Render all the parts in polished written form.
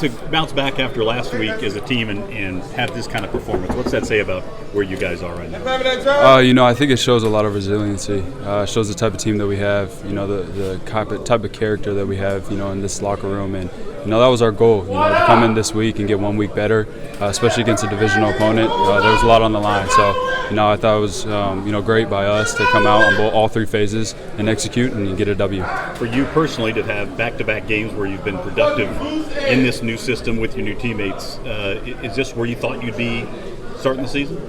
To bounce back after last week as a team and have this kind of performance, what's that say about where you guys are right now? I think it shows a lot of resiliency. It shows the type of team that we have, the type of character that we have, in this locker room. And, that was our goal, to come in this week and get 1 week better, especially against a divisional opponent. There was a lot on the line. So, I thought it was, great by us to come out on all three phases and execute and get a W. For you personally to have back-to-back games where you've been productive in this new system with your new teammates, is this where you thought you'd be starting the season?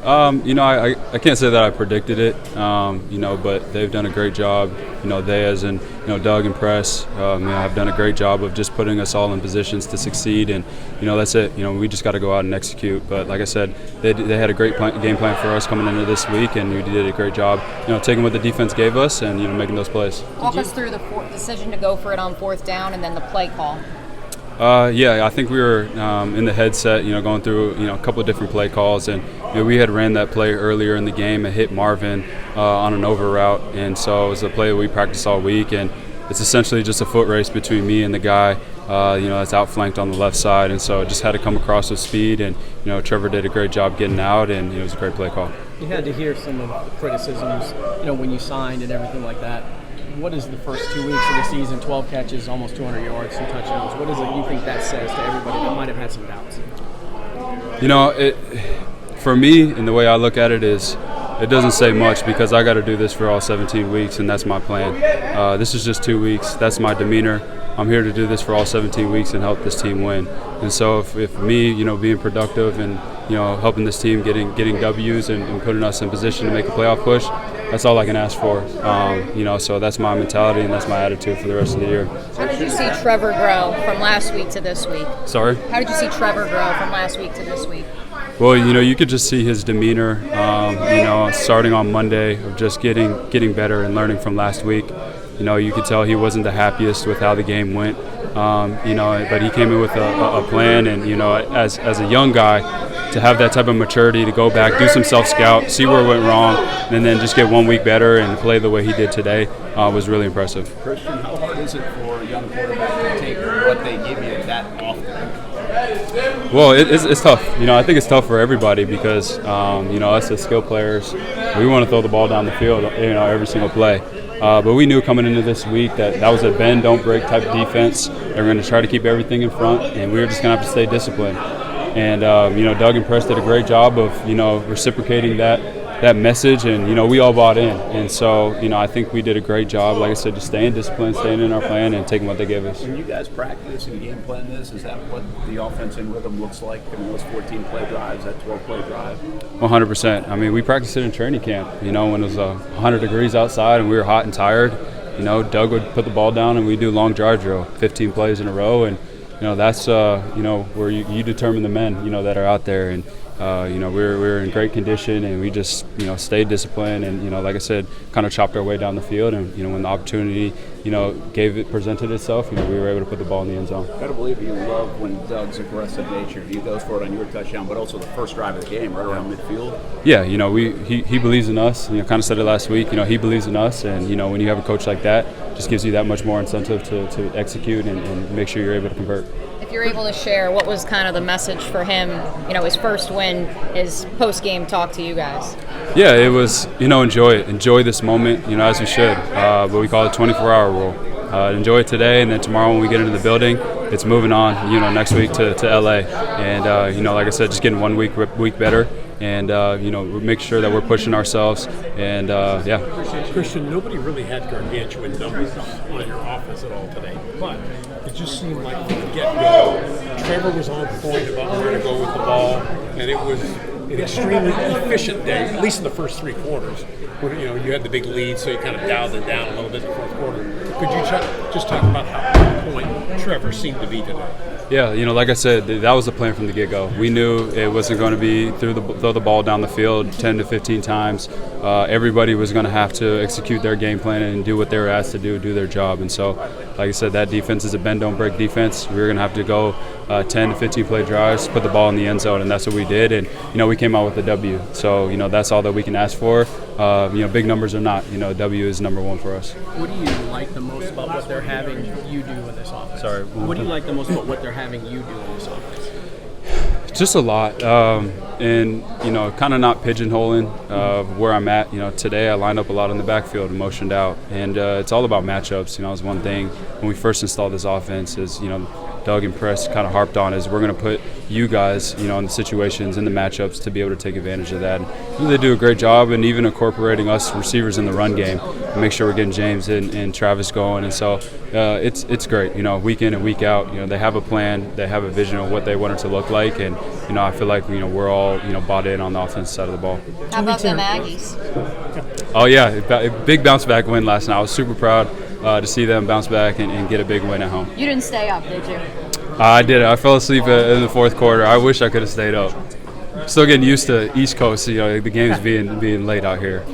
I can't say that I predicted it, but they've done a great job. They as in, Doug and Press, have done a great job of just putting us all in positions to succeed. And, that's it. We just got to go out and execute. But like I said, they had a great game plan for us coming into this week, and we did a great job, taking what the defense gave us and, making those plays. Walk us through the decision to go for it on fourth down and then the play call. I think we were in the headset, going through, a couple of different play calls, and we had ran that play earlier in the game and hit Marvin on an over route, and so it was a play that we practiced all week, and it's essentially just a foot race between me and the guy, that's outflanked on the left side, and so it just had to come across with speed, and Trevor did a great job getting out, and it was a great play call. You had to hear some of the criticisms, when you signed and everything like that. What is the first 2 weeks of the season, 12 catches, almost 200 yards, 2 touchdowns? What is it you think that says to everybody that might have had some doubts? For me, and the way I look at it is, it doesn't say much because I got to do this for all 17 weeks, and that's my plan. This is just 2 weeks. That's my demeanor. I'm here to do this for all 17 weeks and help this team win. And so if me, being productive and, helping this team getting W's and putting us in position to make a playoff push, that's all I can ask for. So that's my mentality and that's my attitude for the rest of the year. How did you see Trevor grow from last week to this week? Sorry? How did you see Trevor grow from last week to this week? Well, you could just see his demeanor, starting on Monday of just getting better and learning from last week. You could tell he wasn't the happiest with how the game went, but he came in with a plan, and, as a young guy, to have that type of maturity to go back, do some self-scout, see where it went wrong, and then just get 1 week better and play the way he did today was really impressive. Christian, how hard is it for a young quarterback to take what they give you that often? Well, it's tough. I think it's tough for everybody because, us as skill players, we want to throw the ball down the field, every single play. But we knew coming into this week that was a bend, don't break type of defense. They were going to try to keep everything in front, and we were just going to have to stay disciplined. And, Doug and Press did a great job of, reciprocating that message, and, we all bought in. And so, I think we did a great job, like I said, just staying disciplined, staying in our plan, and taking what they gave us. When you guys practice and game plan this, is that what the offense in rhythm looks like? Those 14-play drives, that 12-play drive? 100%. We practiced it in training camp, when it was 100 degrees outside and we were hot and tired. Doug would put the ball down and we'd do long drive drill, 15 plays in a row, and that's where you determine the men that are out there, and we're in great condition, and we just stayed disciplined, and like I said, kind of chopped our way down the field, and when the opportunity presented itself, we were able to put the ball in the end zone. Gotta believe you love when Doug's aggressive nature. He goes for it on your touchdown, but also the first drive of the game, right around midfield. Yeah, he believes in us. Kind of said it last week. He believes in us, and when you have a coach like that, just gives you that much more incentive to execute and make sure you're able to convert. If you're able to share, what was kind of the message for him, his first win, his post-game talk to you guys? Yeah, it was, enjoy it. Enjoy this moment, as we should. But we call it 24-hour rule. Enjoy it today, and then tomorrow when we get into the building, it's moving on, next week to LA. And, like I said, just getting 1 week better. And, make sure that we're pushing ourselves. And, Christian, nobody really had gargantuan numbers on your offense at all today. But it just seemed like from the get-go, Trevor was on point about where to go with the ball. And it was an extremely efficient day, at least in the first 3 quarters. When, you had the big lead, so you kind of dialed it down a little bit in the fourth quarter. Could you just talk about how on point Trevor seemed to be today? Yeah, like I said, that was the plan from the get-go. We knew it wasn't going to be throw the ball down the field 10 to 15 times. Everybody was going to have to execute their game plan and do what they were asked to do their job. And so, like I said, that defense is a bend-don't-break defense. We were going to have to go 10 to 15 play drives, put the ball in the end zone, and that's what we did. And, we came out with a W. So, that's all that we can ask for. Big numbers or not, W is number one for us. What do you like the most about what they're having you do in this offense? Sorry. What do you like the most about what they're having you do in this offense? Just a lot, and kind of not pigeonholing where I'm at. Today I lined up a lot in the backfield and motioned out, and it's all about matchups. It was one thing when we first installed this offense is Doug and Press kind of harped on is we're going to put you guys in the situations and the matchups to be able to take advantage of that. And they do a great job, and even incorporating us receivers in the run game and make sure we're getting James and Travis going. And so it's great. Week in and week out, they have a plan, they have a vision of what they want it to look like, and I feel like we're all bought in on the offensive side of the ball. How about them Aggies? Oh yeah, a big bounce back win last night. I was super proud to see them bounce back and get a big win at home. You didn't stay up, did you? I did. I fell asleep in the fourth quarter. I wish I could have stayed up. Still getting used to East Coast, the games being late out here.